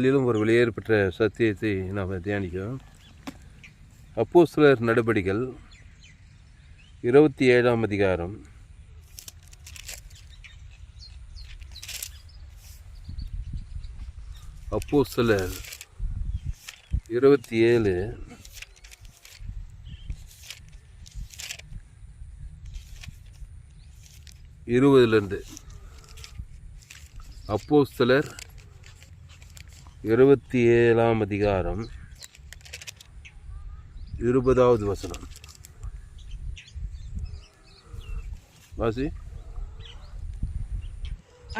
அதிலும் ஒரு வெளியேறு பெற்ற சத்தியத்தை நாம் தியானிக்கிறோம். அப்போஸ்தலர் நடபடிகள் 27ஆம் அதிகாரம் 27 20 அப்போஸ்தலர் 27ஆம் அதிகாரம் 20வது வசனம் வாசி.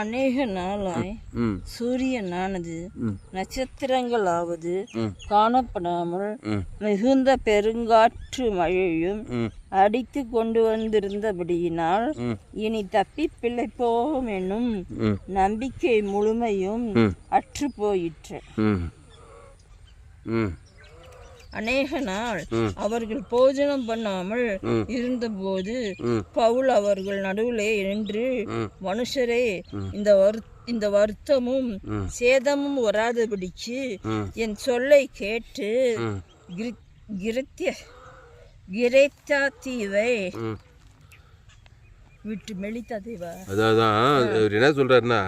அநேக நாளாய் சூரியனானது நட்சத்திரங்களாவது காணப்படாமல் மிகுந்த பெருங்காற்று மழையும் அடித்து கொண்டு வந்திருந்தபடியினால் இனி தப்பி பிழைப்போம் என்னும் நம்பிக்கை முழுமையும் அற்று போயிற்று. அநேக நாள் அவர்கள் போஜனம் பண்ணாமல் இருந்தபோது பவுல் அவர்கள் நடுவிலே நின்று, மனுஷரே, இந்த வருத்தமும் சேதமும் வராதபடிக்கு என் சொல்லை கேட்டு கிரேத்தா தீவை விட்டு மெலித்தா தீவா. அதான் என்ன சொல்றாருன்னா,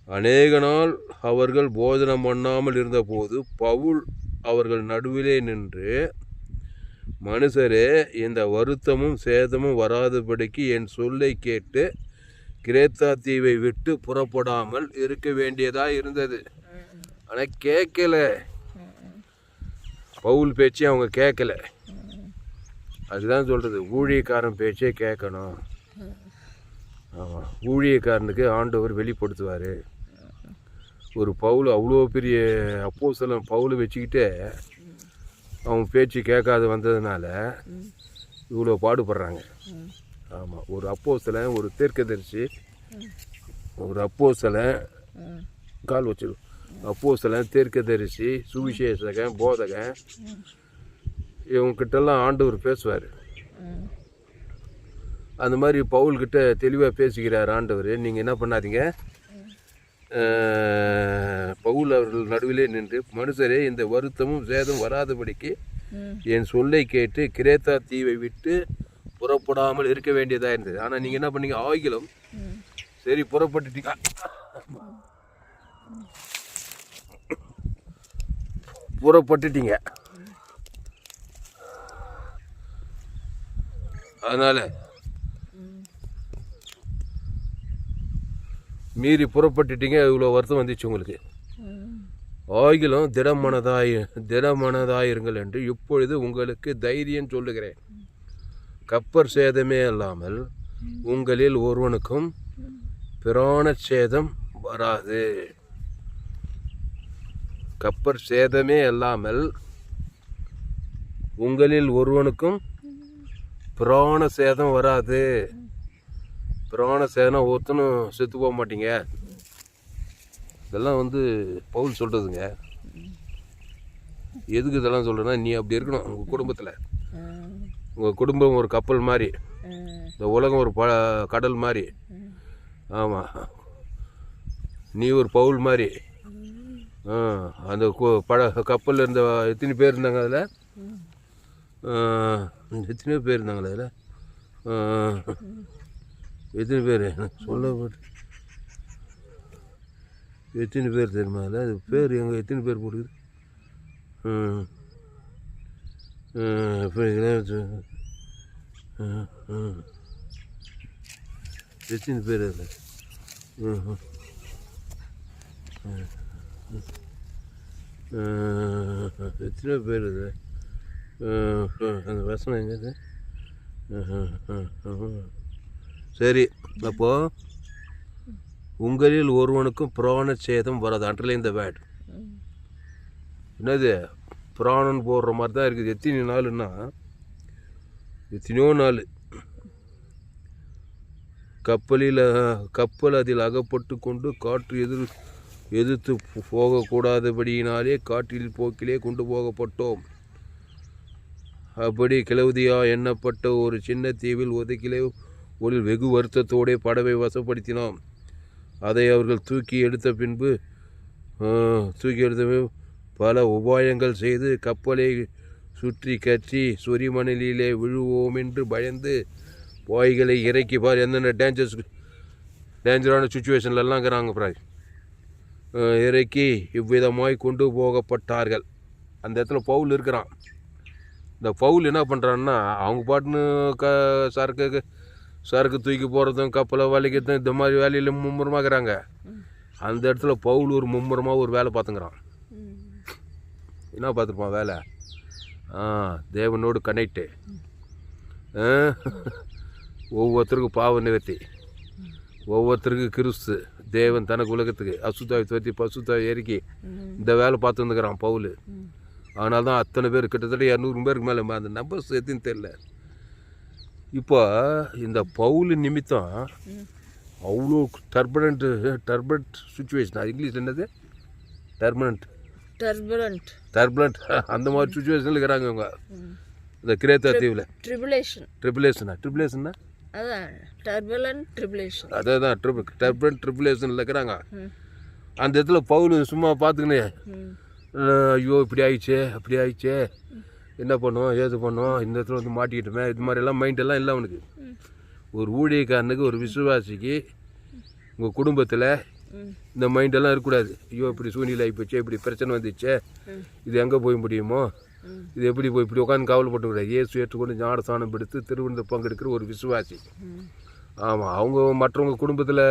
அநேக நாள் அவர்கள் போஜனம் பண்ணாமல் இருந்த போது பவுல் அவர்கள் நடுவிலே நின்று, மனுஷரே, இந்த வருத்தமும் சேதமும் வராதபடிக்கு என் சொல்லை கேட்டு கிரேத்தா தீவை விட்டு புறப்படாமல் இருக்க வேண்டியதா இருந்தது. ஆனால் கேட்கல, பவுல் பேச்சே அவங்க கேட்கல. அதுதான் சொல்கிறது, ஊழியக்காரன் பேச்சே கேட்கணும். ஆமாம், ஊழியக்காரனுக்கு ஆண்டவர் வெளிப்படுத்துவார். ஒரு பவுல் அவ்வளோ பெரிய அப்போஸ்தலன் பவுலை வச்சுக்கிட்டு அவன் பேச்சு கேட்காது வந்ததுனால இவ்வளோ பாடுபடுறாங்க. ஆமாம், ஒரு அப்போஸ்தலன், ஒரு தீர்க்கதரிசி, ஒரு அப்போஸ்தலன் கால் வச்சிடும், அப்போஸ்தலன், தீர்க்கதரிசி, சுவிசேஷகன், போதகன், இவங்ககிட்டலாம் ஆண்டவர் பேசுவார். அந்த மாதிரி பவுல்கிட்ட தெளிவாக பேசுகிறார் ஆண்டவர். நீங்கள் என்ன பண்ணாதீங்க, பவுல் அவர்கள் நடுவிலே நின்று, மனுஷரே, இந்த வருத்தமும் சேதம் வராதபடிக்கு என் சொல்லை கேட்டு கிரேத்தா தீவை விட்டு புறப்படாமல் இருக்க வேண்டியதாக இருந்தது. ஆனால் நீங்கள் என்ன பண்ணீங்க, ஆகிலும் சரி புறப்பட்டுட்டீங்க, புறப்பட்டுட்டீங்க. அதனால் மீறி புறப்பட்டுட்டீங்க, இவ்வளோ வருத்தம் வந்துச்சு உங்களுக்கு. ஆகிலும் திடமனதாயிருங்கள் என்று இப்பொழுது உங்களுக்கு தைரியம் சொல்லுகிறேன். கப்பர் சேதமே அல்லாமல் உங்களில் ஒருவனுக்கும் பிராண சேதம் வராது. கப்பர் சேதமே அல்லாமல் உங்களில் ஒருவனுக்கும் பிராண சேதம் வராது. பிராண சேதம் ஒருத்தனும் செத்து போக மாட்டீங்க. இதெல்லாம் பவுல் சொல்கிறதுங்க. எதுக்கு இதெல்லாம் சொல்கிறேன்னா, நீ அப்படி இருக்கணும். உங்கள் குடும்பத்தில், உங்கள் குடும்பம் ஒரு கப்பல் மாதிரி, இந்த உலகம் ஒரு கடல் மாதிரி. ஆமாம், நீ ஒரு பவுல் மாதிரி. அந்த கப்பலில் இருந்த எத்தனை பேர் இருந்தாங்க அதில்? எத்தனையோ பேர் இருந்தாங்களே அதில். எத்தனை பேர் சொல்ல எத்தனை பேர் தெரியுமா? அதில் அது பேர் எங்கே எத்தனை பேர் போடுது? எத்தனை பேர் அதில்? எத்தனை பேர் அது? அந்த வசனம் எங்கே? சரி, அப்போது உங்களில் ஒருவனுக்கும் பிராண சேதம் வராது. Underline the word. என்னது பிராணன் போடுற மாதிரி தான் இருக்குது. எத்தனை நாளுன்னா, எத்தனையோ நாள் கப்பல் அதில் அகப்பட்டு கொண்டு காற்று எதிர்த்து போகக்கூடாதபடியினாலே காற்றில் போக்கிலே கொண்டு போகப்பட்டோம். அப்படி கிளவுதியா எண்ணப்பட்ட ஒரு சின்ன தீவில் ஒதுக்கிலே ஒரு வெகு வருத்தத்தோடே படவை வசப்படுத்தினோம். அதை அவர்கள் தூக்கி எடுத்த பின்பு தூக்கி எடுத்து பல உபாயங்கள் செய்து கப்பலை சுற்றி கற்றி சொரிமணலிலே விழுவோம் என்று பயந்து பாய்களை இறக்கி பார் என்னென்ன டேஞ்சரான சுச்சுவேஷன்லலாம் இருக்கிறாங்க பிராய் இறக்கி இவ்விதமாய் கொண்டு போகப்பட்டார்கள். அந்த இடத்துல பவுல் இருக்கிறான். இந்த பவுல் என்ன பண்ணுறான்னா அவங்க பாட்டுன்னு சரக்கு தூக்கி போகிறதும் கப்பலை வலிக்கிறதும் இந்த மாதிரி வேலையில் மும்முரமாக இருக்கிறாங்க. அந்த இடத்துல பவுல் ஒரு மும்முரமாக ஒரு வேலை பார்த்துங்கிறான். என்ன பார்த்துருப்பான் வேலை? தேவனோடு கனெக்டு, ஒவ்வொருத்தருக்கும் பாவ நிவர்த்தி, ஒவ்வொருத்தருக்கு கிறிஸ்து தேவன் தனக்கு உலகத்துக்கு அசுத்தாவை துவத்தி பசுத்தாவை இறக்கி இந்த வேலை பார்த்து வந்துக்கிறான் பவுல். அதனால தான் அத்தனை பேர் கிட்டத்தட்ட 200 பேருக்கு மேலே அந்த நம்பர்ஸ் எதுன்னு தெரியல. இப்போ இந்த பவுல் நிமித்தம் அவ்வளோ டர்பரண்ட் சுச்சுவேஷன். அது இங்கிலீஷ் என்னது? டர்பரண்ட் அந்த மாதிரி சுச்சுவேஷனில் இருக்கிறாங்க இவங்க இந்த கிரேத்தா தீவில். ட்ரிபுலேஷனா அதான் ட்ரிபுலேஷனில் இருக்கிறாங்க. அந்த இடத்துல பவுல் சும்மா பார்த்துக்கினே ஐயோ இப்படி ஆயிடுச்சே அப்படி ஆயிடுச்சே, என்ன பண்ணுவோம் ஏது பண்ணுவோம், இந்த இடத்துல வந்து மாட்டிக்கிட்டோமே, இது மாதிரிலாம் மைண்டெல்லாம் இல்லை அவனுக்கு. ஒரு ஊழியக்காரனுக்கு ஒரு விசுவாசிக்கு உங்கள் குடும்பத்தில் இந்த மைண்டெல்லாம் இருக்கக்கூடாது. ஐயோ இப்படி சூழ்நிலை ஆகிப்போச்சே, இப்படி பிரச்சனை வந்துச்சே, இது எங்கே போய் முடியுமோ, இது எப்படி போய் இப்படி உட்காந்து கவலைப்பட்டுக்கூடாது. இயேசு ஏற்றுக்கொண்டு ஞானஸ்தானம் எடுத்து திருவிழா பங்கெடுக்கிற ஒரு விசுவாசி. ஆமாம், அவங்க மற்றவங்க குடும்பத்தில்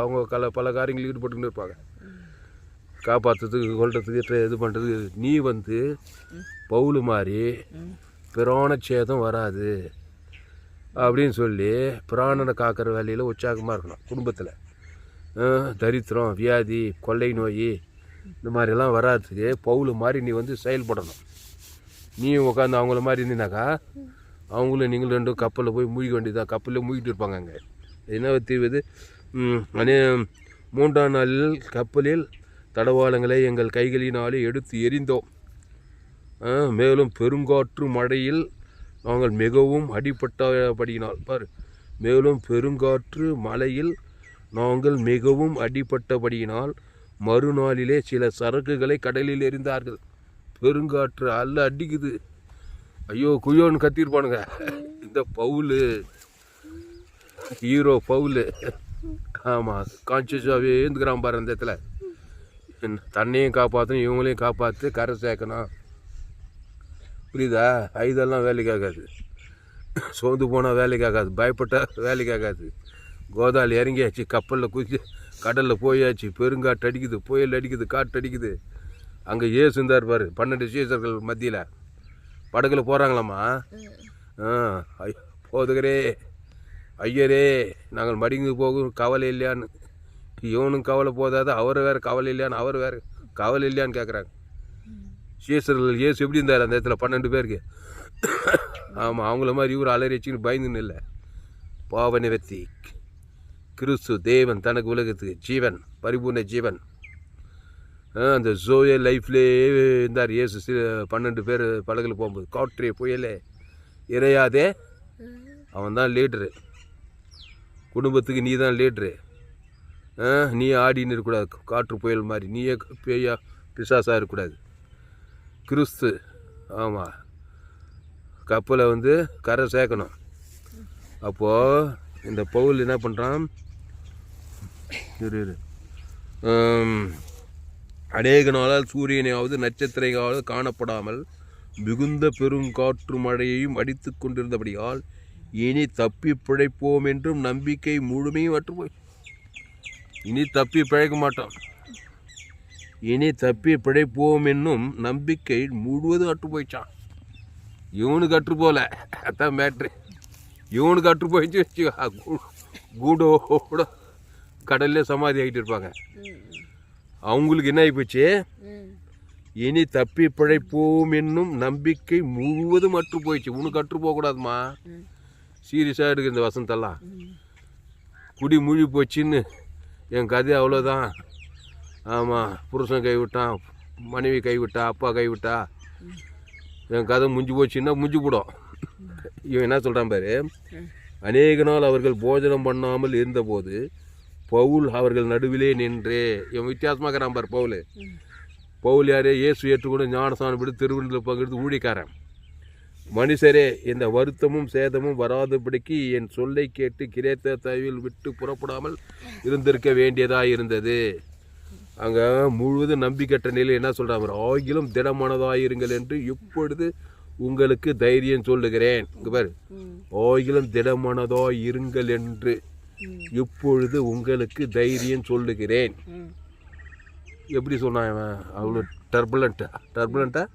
அவங்க பல காரியங்கள் ஈடுபட்டுன்னு இருப்பாங்க, காப்பாற்றுறதுக்கு கொள்றதுக்கு இது பண்ணுறதுக்கு. நீ வந்து பவுல் மாதிரி பிராண சேதம் வராது அப்படின்னு சொல்லி பிராணனை காக்கிற வேலையில் உற்சாகமாக இருக்கணும். குடும்பத்தில் தரித்திரம், வியாதி, கொள்ளை நோய் இந்த மாதிரிலாம் வராதுக்கு பவுல் மாதிரி நீ வந்து செயல்படணும். நீ உட்காந்து அவங்கள மாதிரி இருந்தீனாக்கா அவங்களும் நீங்களும் ரெண்டும் கப்பலில் போய் மூழ்க வேண்டியதான். கப்பலில் மூழ்கிட்டு இருப்பாங்க. அங்கே என்ன தீவுது? 3ஆம் நாளில் கப்பலில் தடவாளங்களை எங்கள் கைகளினாலே எடுத்து எறிந்தோம். மேலும் பெருங்காற்று மழையில் நாங்கள் மிகவும் அடிபட்டபடியினால் மேலும் பெருங்காற்று மழையில் நாங்கள் மிகவும் அடிபட்டபடியினால் மறுநாளிலே சில சரக்குகளை கடலில் எறிந்தார்கள். பெருங்காற்று அல்ல அடிக்குது, ஐயோ குயோன்னு கத்திருப்பானுங்க. இந்த பவுல் ஹீரோ பவுல், ஆமாம், கான்சியஸாகவே இருந்துக்கிறான் பாரு. அந்த இடத்துல தன்னையும் காப்பாற்றணும், இவங்களையும் காப்பாற்று, கரை சேர்க்கணும். புரியுதா? இதெல்லாம் வேலைக்காகாது. சோர்ந்து போனால் வேலைக்காகாது, பயப்பட்டால் வேலைக்காகாது. கோதாளி இறங்கியாச்சு, கப்பலில் குதிச்சு கடலில் போயாச்சு, பெருங்காற்று அடிக்குது, புயல் அடிக்குது, காற்று அடிக்குது. அங்கே ஏசு இருந்தார் பாரு, 12 சீசர்கள் மத்தியில் படகுல போகிறாங்களாம்மா. போதுகிறே ஐயரே நாங்கள் மடிங்கு போகும் கவலை இல்லையான்னு. இவனும் கவலை போதாது, அவர் வேறு கவலை இல்லையான்னு, அவர் வேறு கவலை இல்லையான்னு கேட்குறாங்க. சீசர்கள் ஏசு எப்படி இருந்தார் அந்த இடத்துல 12 பேருக்கு? ஆமாம், அவங்கள மாதிரி இவர் அலறி வச்சுன்னு பயந்துன்னு இல்லை. பாவ நிவர்த்தி, கிறிஸ்து தேவன் தனக்கு உலகத்துக்கு ஜீவன், பரிபூர்ண ஜீவன். அந்த ஜோயே லைஃப்லேயே இருந்தார் ஏசு. 12 பேர் படகுல போகும்போது காற்றே புயலே இறையாதே, அவன் தான் லீட்ரு. குடும்பத்துக்கு நீ தான் லீட்ரு. நீ ஆடின்னு இருக்கக்கூடாது காற்று புயல் மாதிரி, நீயே பேயா பிசாசாக இருக்கக்கூடாது. கிறிஸ்து, ஆமாம், கப்பலை வந்து கரை சேர்க்கணும். அப்போது இந்த பவுல் என்ன பண்ணுறான்? அநேக நாளால் சூரியனையாவது நட்சத்திரங்களாவது காணப்படாமல் மிகுந்த பெருங்காற்று மழையையும் அடித்து கொண்டிருந்தபடியால் இனி தப்பி பிழைப்போம் என்றும் நம்பிக்கை முழுமையும் அற்று போய். இனி தப்பி பிழைக்க மாட்டோம், இனி தப்பி பிழைப்போம் என்னும் நம்பிக்கை முழுவதும் அற்று போயிடுச்சான். இவனுக்கு அற்று போல, அதான் மேட்ரு. இவனுக்கு அற்று போயிடுச்சு வச்சு கூடோட கடல்ல சமாதி ஆகிட்டு இருப்பாங்க. அவங்களுக்கு என்ன ஆகிப்போச்சு? இனி தப்பி பிழைப்போம் என்னும் நம்பிக்கை முழுவதும் அற்று போயிடுச்சு. உனக்கு அற்று போகக்கூடாதுமா. சீரியஸாக இருக்குது இந்த வசந்தெல்லாம். குடி மூழ்கி போச்சுன்னு என் கதை அவ்வளோதான். ஆமாம், புருஷன் கைவிட்டான், மனைவி கைவிட்டா, அப்பா கைவிட்டா, என் கதை முடிஞ்சு போச்சுன்னா முடிஞ்சு போடும். இவன் என்ன சொல்கிறான் பாரு, அநேக நாள் அவர்கள் போஜனம் பண்ணாமல் இருந்தபோது பவுல் அவர்கள் நடுவிலே நின்று. இவன் வித்தியாசமாக பார் பவுல். பவுல் யாரே? இயேசு ஏற்றுக்கொண்டு ஞானஸ்நானம் விட்டு திருவிழந்தில் பங்கெடுத்து ஊழிக்காரன். மனுஷரே, இந்த வருத்தமும் சேதமும் வராதபடிக்கு என் சொல்லை கேட்டு கிரேத்த தீவில் விட்டு புறப்படாமல் இருந்திருக்க வேண்டியதாக இருந்தது. அங்கே முழுவதும் நம்பிக்கட்ட நிலை என்ன சொல்கிறாங்க? ஆகிலும் திடமானதாயிருங்கள் என்று இப்பொழுது உங்களுக்கு தைரியம் சொல்லுகிறேன். இங்கே பாரு, ஆகிலும் திடமானதாயிருங்கள் என்று இப்பொழுது உங்களுக்கு தைரியம் சொல்லுகிறேன். எப்படி சொன்னான் அவன்? அவ்வளோ டர்புலண்ட்டாக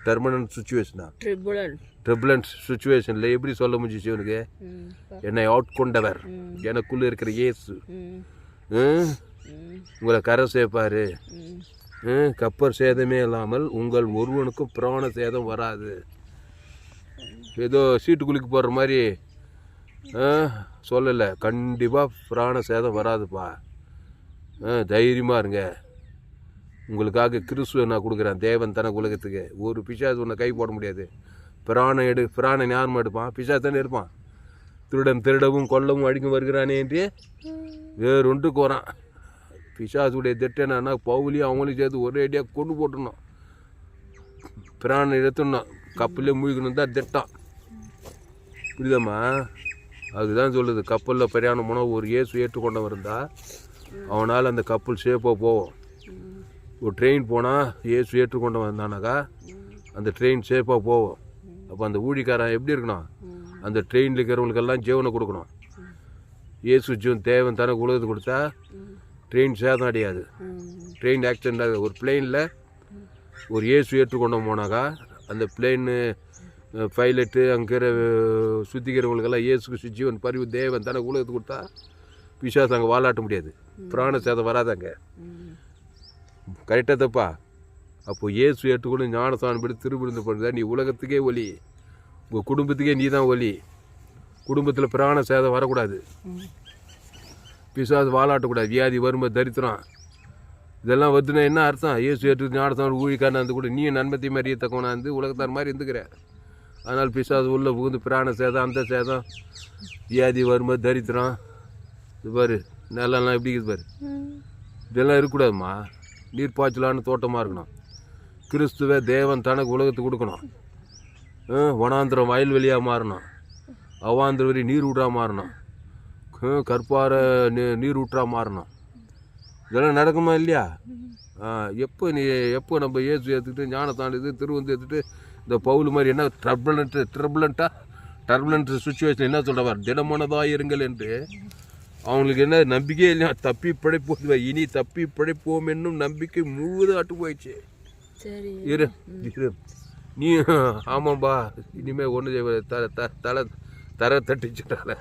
டெர்மினன்ட் சுச்சுவேஷனா? ட்ரிபுலன்ட் சுச்சுவேஷனில் எப்படி சொல்ல முடிஞ்சிச்சு இவனுக்கு? என்னை ஆட்கொண்டவர், எனக்குள்ளே இருக்கிற இயேசு உங்களை கரை சேர்ப்பாரு. கப்பர் சேதமே இல்லாமல் உங்கள் ஒருவனுக்கும் பிராண சேதம் வராது. ஏதோ சீட்டுக்குளிக்கு போடுற மாதிரி சொல்லலை. கண்டிப்பாக பிராண சேதம் வராதுப்பா. தைரியமாக இருங்க. உங்களுக்காக கிறிஸ்துவை நான் கொடுக்குறேன். தேவன் தனக்கு உலகத்துக்கு ஒரு பிசாசு ஒன்று கை போட முடியாது. பிராணன் யாருமா எடுப்பான்? பிசாசு தானே இருப்பான். திருடவும் கொல்லவும் அடிக்கும் வருகிறானே என்று வேறு ஒன்றுக்கு வரான். பிசாசுடைய திட்டம் என்னன்னா, பவுலியும் அவங்களையும் சேர்த்து ஒரே அடியாக கொண்டு போட்டுடணும். பிராணனை எடுத்துடணும். கப்பல்லே மூழ்கணும் தான் திட்டம். புரியுதாம்மா? அதுதான் சொல்லுது. கப்பலில் பிரயாணம் போனால் ஒரு இயேசு ஏற்றுக்கொண்டவன் இருந்தால் அவனால் அந்த கப்பல் சேஃபாக போவோம். ஒரு ட்ரெயின் போனால் இயேசு ஏற்றுக்கொண்டவன் இருந்தானாக்கா அந்த ட்ரெயின் சேஃபாக போவோம். அப்போ அந்த ஊழிக்காரன் எப்படி இருக்கணும்? அந்த ட்ரெயினில் இருக்கிறவங்களுக்கெல்லாம் ஜீவனை கொடுக்கணும். இயேசு ஜீவன் தேவன் தனக்கு உலகத்தை கொடுத்தா ட்ரெயின் சேதம் அடையாது. ட்ரெயின் ஆக்சிடென்ட் ஆகுது. ஒரு பிளெயினில் ஒரு இயேசு ஏற்றுக்கொண்டவன் போனாக்கா அந்த பிளெயின் பைலட்டு அங்கே சுத்திக்கிறவங்களுக்கெல்லாம் இயேசுக்கு ஜீவன் பரிவு தேவன் தனக்கு உலகத்தை கொடுத்தா பிசாசு அங்கே வாலாட்ட முடியாது. பிராண சேதம் வராதாங்க. கரெக்டாக தப்பா? அப்போது இயேசு ஏற்றுக்கொண்டு ஞானஸ்நானம் படி திருவிருந்து பண்ணுறதா நீ உலகத்துக்கே ஒலி. உங்கள் குடும்பத்துக்கே நீ தான் ஒலி. குடும்பத்தில் பிராண சேதம் வரக்கூடாது. பிசாசு வாலாட்டக்கூடாது. வியாதி வறுமை தரித்திரம் இதெல்லாம் வந்துன்னா என்ன அர்த்தம்? இயேசு ஏற்று ஞானஸ்நானம் ஊழிக்காரன் வந்து கூட நீ நன்மத்தை மாதிரியே தக்கவனா இருந்து உலகத்தார் மாதிரி இருந்துக்கிற. அதனால் பிசாசு உள்ளே புகுந்து பிராண சேதம், அந்த சேதம், வியாதி வறுமை தரித்திரம் இது பாரு நிலம்லாம் எப்படி இருக்குது பாரு. இதெல்லாம் இருக்கக்கூடாதுமா. நீர்ப்பாய்ச்சலான தோட்டமாக இருக்கணும். கிறிஸ்துவ தேவன் தனக்கு உலகத்துக்கு கொடுக்கணும். வனாந்திரம் வயல்வெளியாக மாறணும். அவாந்திர வரி நீர் ஊற்றா மாறணும். கற்பார நீர் ஊற்றா மாறணும். இதெல்லாம் நடக்குமா இல்லையா? எப்போ நம்ம இயேசு ஏற்றுக்கிட்டு ஞானத்தாண்டு இது திருவந்து ஏற்றுட்டு இந்த பவுல் மாதிரி என்ன டர்புலண்ட் சுச்சுவேஷன் என்ன சொல்கிறவர்? திடமானதாக இருங்கள் என்று அவங்களுக்கு என்ன நம்பிக்கையே இல்லையா? தப்பி பிழைப்போம். இனி தப்பி பிழைப்போம் என்னும் நம்பிக்கை முழுவதும் அட்டு போயிடுச்சு. இரு நீ ஆமாம்பா இனிமேல் ஒன்று தர தட்டிச்சுட்டால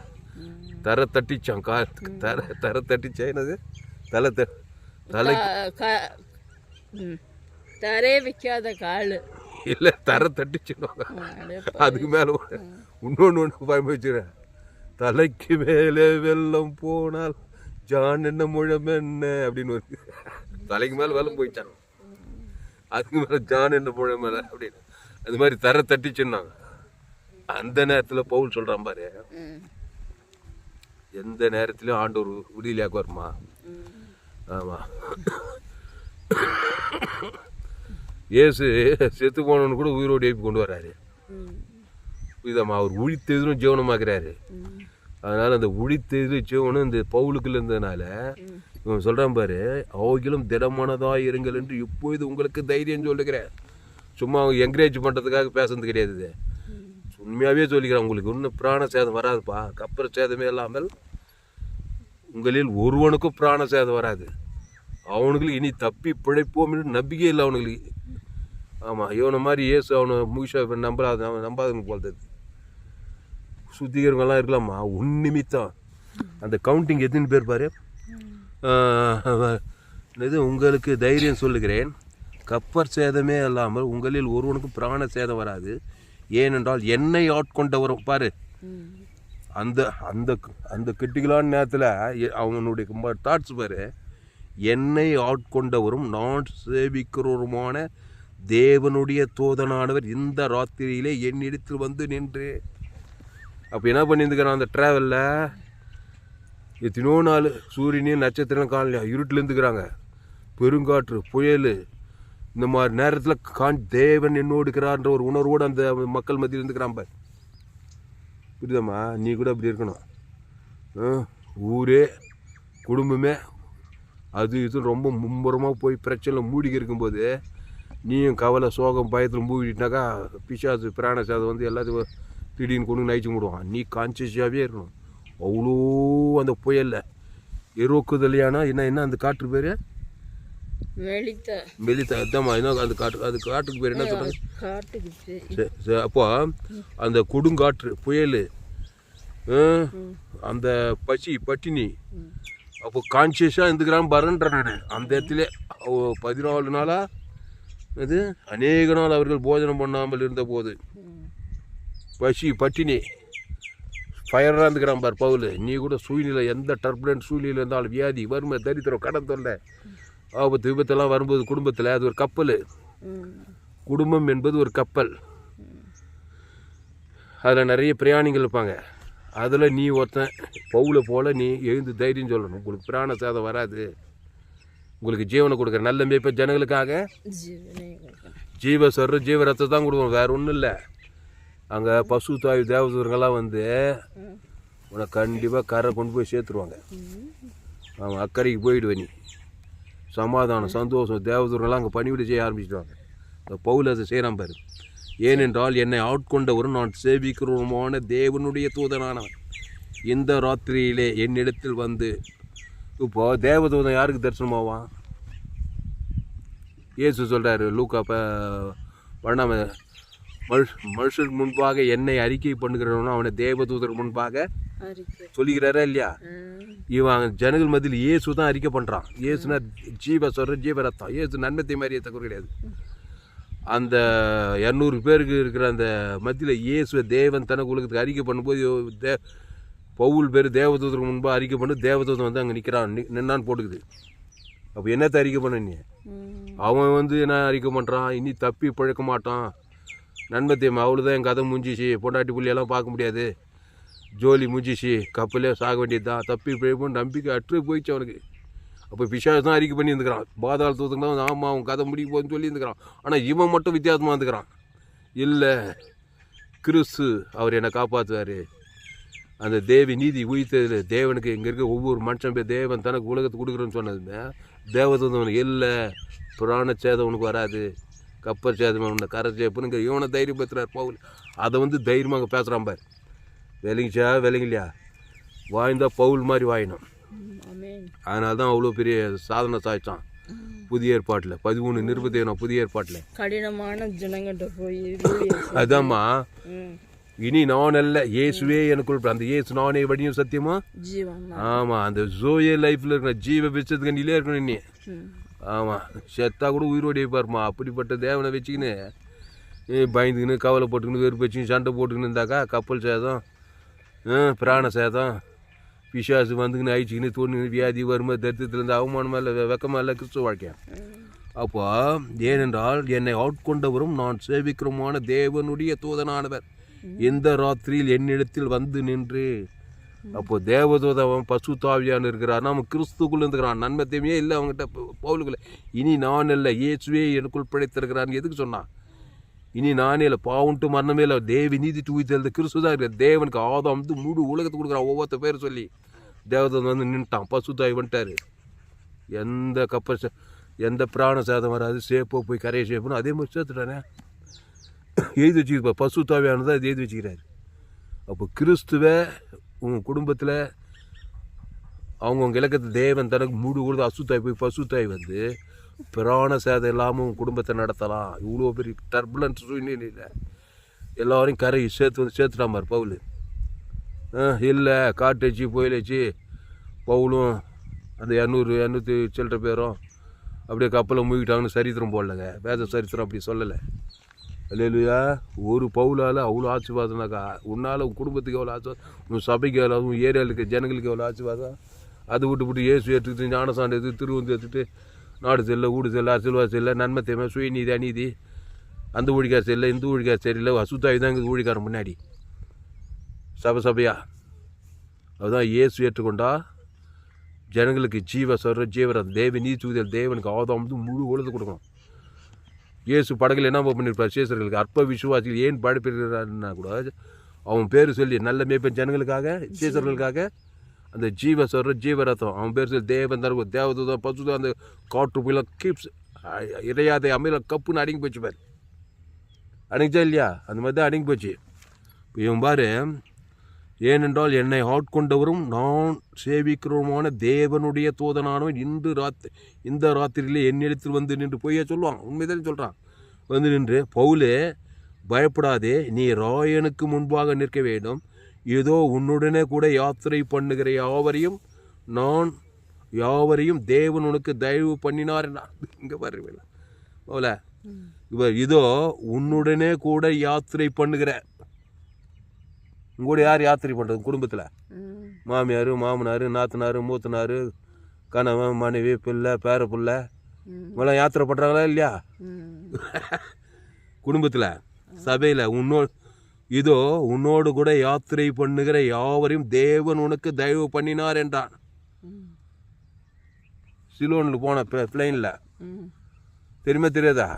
தர தட்டிச்சான் தர தட்டிச்சா என்னது தலை தரே வைக்காத கால் இல்லை தர தட்டிச்சுடுவாங்க. அதுக்கு மேலே இன்னொன்று பயன்படுத்தி வச்சுக்கிறேன். தலைக்கு மேலே வெள்ளம் போனால் ஜான் என்ன முழம் என்ன அப்படின்னு ஒரு தலைக்கு மேலே வெள்ளம் போயிட்டாங்க. அதுக்கு மேலே ஜான் என்ன முழம் மேலே அப்படின்னு அது மாதிரி தர தட்டிச்சுன்னாங்க. அந்த நேரத்தில் பவுல் சொல்கிறான் பாரு, எந்த நேரத்துலையும் ஆண்டவர் விடியலாக்க வருமா? ஆமாம். இயேசு செத்து போனவனு கூட உயிரோடு எழுப்பி கொண்டு வர்றாரு. புரியுதாம்மா? அவர் உழித்தெதிரும் ஜீவனமாக்குறாரு. அதனால் அந்த உழித்தெதிரும் ஜீவனும் இந்த பவுலுக்குள்ள இருந்ததுனால இவன் சொல்கிறான் பாரு, அவைகளும் திடமானதாக இருங்கள் என்று இப்பொழுது உங்களுக்கு தைரியம் சொல்லுகிறேன். சும்மா அவங்க என்கரேஜ் பண்ணுறதுக்காக பேசுறது கிடையாது. இது உண்மையாகவே சொல்லிக்கிறேன். உங்களுக்கு இன்னும் பிராண சேதம் வராதுப்பா. கப்பர சேதமே இல்லாமல் உங்களில் ஒருவனுக்கும் பிராண சேதம் வராது. அவனுங்களுக்கு இனி தப்பி பிழைப்போம் என்று நம்பிக்கை இல்லை அவனுங்களுக்கு. ஆமாம், இவனை மாதிரி இயேசு அவனை முகிஷா நம்பாதவங்க போல்றது. சுத்திகரங்கெல்லாம் இருக்கலாமா? நிமித்தம் அந்த கவுண்டிங் எத்தனை பேர் பாரு. இது உங்களுக்கு தைரியம் சொல்லுகிறேன், கப்பர் சேதமே இல்லாமல் உங்களில் ஒருவனுக்கும் பிராண சேதம் வராது. ஏனென்றால் என்னை ஆட்கொண்டவரும் பாரு. அந்த அந்த அந்த கிரிட்டிக்கலான நேரத்தில் அவனுடைய தாட்ஸ் பாரு. என்னை ஆட்கொண்டவரும் நான் சேவிக்கிறவருமான தேவனுடைய தூதனானவர் இந்த ராத்திரியிலே என்னிடத்தில் வந்து நின்று. அப்போ என்ன பண்ணியிருந்துக்கிறான்? அந்த ட்ராவலில் எத்தனையோ நாள் சூரியனையும் நட்சத்திரம் காணலையா, இருட்டில் இருந்துக்கிறாங்க. பெருங்காற்று, புயல், இந்த மாதிரி நேரத்தில் தேவன் என்னோடு இருக்கிறான்ற ஒரு உணர்வோடு அந்த மக்கள் மத்தியில் இருந்துக்கிறான் பார். புரியுதாம்மா? நீ கூட அப்படி இருக்கணும். ஊரே குடும்பமே அது இது ரொம்ப மும்முரமாக போய் பிரச்சனை மூடிக்கி இருக்கும்போது நீயும் கவலை சோகம் பயத்தில் மூடிட்டாக்கா பிசாசு பிராண சாதம் வந்து எல்லாத்தையும் திடீர்னு கொண்டு நைச்சு விடுவான். நீ கான்சியஸாகவே இருக்கணும். அவ்வளோ அந்த புயலில் இறக்குதலையானா என்ன அந்த காற்று பேர் மெலித்தா. அதாம்மா என்ன அந்த காட்டுக்கு பேர் என்ன சொல்கிறாங்க? அப்போ அந்த கொடுங்காற்று புயல், அந்த பட்டினி, அப்போ கான்சியஸாக இருந்துக்கிறான் பாருன்ற நான் அந்த இடத்துல 14 நாளாக அது அநேக நாள் அவர்கள் போஜனம் பண்ணாமல் இருந்த போது பட்டினி ஃபயராக இருந்துக்கிறான் பார் பவுல். நீ கூட சூழ்நிலை எந்த டர்புலன்ட் சூழ்நிலை இருந்தாலும் வியாதி, வறுமை, தரித்திரம், கடன் தொல்லை, ஆபத்து விபத்தெல்லாம் வரும்போது குடும்பத்தில் அது ஒரு கப்பல். குடும்பம் என்பது ஒரு கப்பல். அதில் நிறைய பிரயாணிகள் இருப்பாங்க. அதில் நீ ஒருத்தன் பவுலை போல் நீ எழுந்து தைரியம் சொல்லணும். உங்களுக்கு பிராண சேதம் வராது, உங்களுக்கு ஜீவனை கொடுக்குற நல்ல மேய்ப்ப ஜனங்களுக்காக ஜீவரத்தை தான் கொடுக்கணும், வேறு ஒன்றும் இல்லை. அங்கே பசு தாய் தேவதூர்கள்லாம் வந்து உன்னை கண்டிப்பாக கரை கொண்டு போய் சேர்த்துருவாங்க. அவன் அக்கறைக்கு போயிடுவேன். நீ சமாதானம், சந்தோஷம், தேவதூர்கள்லாம் அங்கே பணிவிட செய்ய ஆரம்பிச்சிடுவாங்க. இந்த பவுல் அதை செய்கிறான் பாரு. ஏனென்றால் என்னை ஆட்கொண்டவரும் நான் சேவிக்கிறவருமான தேவனுடைய தூதனானவன் இந்த ராத்திரியிலே என்னிடத்தில் வந்து. இப்போ தேவதூதன் யாருக்கு தரிசனமாவான்? இயேசு சொல்கிறாரு லூக்கா 12 மனுஷனுக்கு முன்பாக என்னை அறிக்கை பண்ணுகிறவனும் அவனை தேவதூதருக்கு முன்பாக சொல்லிக்கிறாரா இல்லையா? இவன் ஜனங்கள் மத்தியில் இயேசு தான் அறிக்கை பண்ணுறான். இயேசுனா ஜீவரத்தம். இயேசு நன்மத்தை மாதிரியே தவிர கிடையாது. அந்த 200 பேருக்கு இருக்கிற அந்த மத்தியில் இயேசுவை தேவன் தனக்கு உலகத்துக்கு அறிக்கை பண்ணும்போது பவுல் பேர் தேவதூதருக்கு முன்பாக அறிக்கை பண்ணி தேவதூதன் வந்து அங்கே நின்னான்னு போட்டுக்குது. அப்போ என்னத்தை அறிக்கை பண்ண நீ? அவன் வந்து என்ன அறிக்கை பண்ணுறான்? இனி தப்பி பழக்க மாட்டான், நன்மத்தையும் அவ்வளோதான், என் கதை முடிஞ்சிச்சு, பொண்டாட்டி புள்ளியெல்லாம் பார்க்க முடியாது, ஜோலி முடிஞ்சிச்சு, கப்பலே சாக வேண்டியது தான், தப்பி பழப்போன்னு நம்பிக்கை அற்று போயிடுச்சு அவனுக்கு. அப்போ பிசாசு தான் அறிக்கை பண்ணி இருந்துக்கிறான். பாதாள தூத்துக்கு தான் ஆமாம் அவன் கதை முடிக்க போகுதுன்னு சொல்லி இருந்துக்கிறான். ஆனால் இவன் மட்டும் வித்தியாசமாக இருந்துக்கிறான். இல்லை, கிறிஸ்து அவர் என்னை காப்பாற்றுவார், அந்த தேவி நீதி உயிர்த்ததில் தேவனுக்கு இங்கே இருக்க ஒவ்வொரு மனுஷன் பேர் தேவன் தனக்கு உலகத்துக்கு கொடுக்குறேன்னு சொன்னதுமே தேவதூதன் இல்லை, புராண சேதம் உனக்கு வராது, கப்பல் சேதம் உன்னை கரை சேப்புனுங்க இவனை தைரியப்படுத்துகிறார் பவுல். அதை வந்து தைரியமாக பேசுகிறான் பார். விளங்கிச்சா விளங்கலையா? வாய்ந்தால் பவுல் மாதிரி வாயினும். அதனால தான் அவ்வளோ பெரிய சாதனை சாய்ச்சான் புதிய ஏற்பாட்டில். 13 நிருபத்தேவனா புதிய ஏற்பாட்டில் கடினமான ஜனங்கிட்ட போய் அதாம்மா. இனி நான் அல்ல, இயேசுவே எனக்குள், அந்த இயேசு நானே வடியும் சத்தியமா ஜீவன். ஆமாம், அந்த ஜோயே லைஃப்பில் இருக்கிற ஜீவ விஷயத்துக்கு கண்டிலே இருக்கணும் நீ. ஆமாம், செத்தா கூட உயிரோடைய பாருமா. அப்படிப்பட்ட தேவனை வச்சுக்கின்னு பயந்துக்கின்னு கவலை போட்டுக்கின்னு வெறுப்பு வச்சுக்கின்னு சண்டை போட்டுக்கின்னு இருந்தாக்கா கப்பல் சேதம், பிராண சேதம், பிசாசு வந்துக்கின்னு அழிச்சிக்கின்னு தோணுன்னு வியாதி வறுமை தரித்திரத்துலேருந்து அவமானமாக இல்லை வெக்கமாக இல்லை கிறிஸ்துவ வாழ்க்கையா. அப்போ ஏனென்றால் என்னை ஆட்கொண்டவரும் நான் சேவிக்கிறோமான தேவனுடைய தூதனானவர் இந்த ராத்திரியில் என்னிடத்தில் வந்து நின்று. அப்போ தேவதூதவன் பசு தாவியான்னு இருக்கிறார், நம்ம கிறிஸ்துக்குள்ளே இருக்கிறான், நன்மத்தையுமே இல்லை அவங்ககிட்ட பவுலுக்குள்ள. இனி நான் இல்லை, இயேசுவே எனக்குள் பிழைத்திருக்கிறான்னு எதுக்கு சொன்னான்? இனி நானே இல்லை, பாவுன்ட்டு மரணமே இல்லை, தேவி நீதி தூய்த்தல் கிறிஸ்து தான் இருக்கிற. தேவனுக்கு ஆதாம் வந்து முழு உலகத்துக்கு கொடுக்குறான் ஒவ்வொருத்த பேர் சொல்லி. தேவதூதன் வந்து நின்ட்டான், பசு தாய் வந்துட்டார். எந்த கப்பல் எந்த பிராண சேதம் வராது, சேப்போ போய் கரையை சேப்புன்னு அதே மாதிரி சேர்த்துட்டானே எழுதி வச்சுக்கிப்பா. பசு தாவியானதான் அது எழுதி வச்சுக்கிறாரு. அப்போ கிறிஸ்துவை உங்கள் குடும்பத்தில் அவங்கவுங்க இலக்கத்தை தேவன் தனக்கு முழு கொடுத்து அசுத்தாய் போய் பசுத்தாய் வந்து பிராண சேதம் இல்லாமல் உங்கள் குடும்பத்தை நடத்தலாம். இவ்வளோ பெரிய டர்புலன்ஸ் சூழ்நிலையில் எல்லோரையும் கரை சேர்த்துட்டான் பார் பவுல். இல்லை, காட்டு வச்சு புயல் வச்சு பவுலும் அந்த 200 சில்லற பேரும் அப்படியே கப்பலை மூழ்கிட்டாங்கன்னு சரித்திரம் போடலைங்க. வேத சரித்திரம் அப்படி சொல்லலை. அல்லேலூயா. ஒரு பவுலால் அவ்வளோ ஆசீர்வாதம்னாக்கா உன்னால் உன் குடும்பத்துக்கு எவ்வளோ ஆசீர்வாதம், உன் சபைக்கு எவ்வளோ, உன் ஏரியாவுக்கு ஜனங்களுக்கு எவ்வளோ ஆசீர்வாதம். அது விட்டு இயேசு எடுத்துக்கிட்டு ஞானசாண்டை எடுத்து திருவந்து எடுத்துகிட்டு நாடு செல்ல ஊடு செல்ல அரசியல்வாதி செல்ல நன்மை தேவை சுயநீதி அநீதி, அந்த ஊழிக்கார் செல்ல இந்த ஊழிக்கார் சரியில்லை, அசுத்தாவி தான் இங்கே ஊழிக்காரன் முன்னாடி சபையா. அதுதான் இயேசு ஏற்றுக்கொண்டா ஜனங்களுக்கு ஜீவ சொல்கிற ஜீவரதம் தேவ நீ தூதல் தேவனுக்கு ஆதாம் வந்து முழு உலகத்தை கொடுக்கணும். இயேசு படகுல என்ன பண்ணியிருப்பார்? சேசர்களுக்கு அற்ப விசுவாசிகள் ஏன் பாடுபடுகிறாருன்னா கூட அவன் பேர் சொல்லி நல்ல மேய்ப்பன் ஜனங்களுக்காக சேசர்களுக்காக அந்த ஜீவ சொல்கிற ஜீவரதம் அவன் பேர் சொல்லி தேவன் தர தேவதூதம் பசுதான் அந்த காற்று புயல கீப்ஸ் இறையாதை அமையில கப்புன்னு அடங்கி போச்சு பாரு. அடங்கிச்சா இல்லையா? அந்த மாதிரி தான் அடங்கி போச்சு. இவன் பாரு, ஏனென்றால் என்னை ஆட்கொண்டவரும் நான் சேவிக்கிறவருமான தேவனுடைய தூதனானவன் இந்த ராத்திரியிலே என்னிடத்தில் வந்து நின்று பொய்யா சொல்லுவான். உண்மைதான் சொல்கிறான். வந்து நின்று பவுலே பயப்படாதே, நீ ராயனுக்கு முன்பாக நிற்க வேண்டும். ஏதோ உன்னுடனே கூட யாத்திரை பண்ணுகிற யாவரையும் தேவன் உனக்கு தயவு பண்ணினார். இங்கே பாருங்க போல இவர் இதோ உன்னுடனே கூட யாத்திரை பண்ணுகிற. உங்களோட யார் யாத்திரை பண்ணுறது? குடும்பத்தில் மாமியார் மாமனார் நாத்தனார் மூத்தனார் கணவன் மனைவி பிள்ளை பேர பிள்ளை இவெல்லாம் யாத்திரை பண்ணுறாங்களா இல்லையா? குடும்பத்தில் சபையில் இதோ உன்னோடு கூட யாத்திரை பண்ணுகிற யாவரையும் தேவன் உனக்கு தயவு பண்ணினார் என்றான். சிலோனில் போன பிளைனில் தெரியுமா தெரியாதா?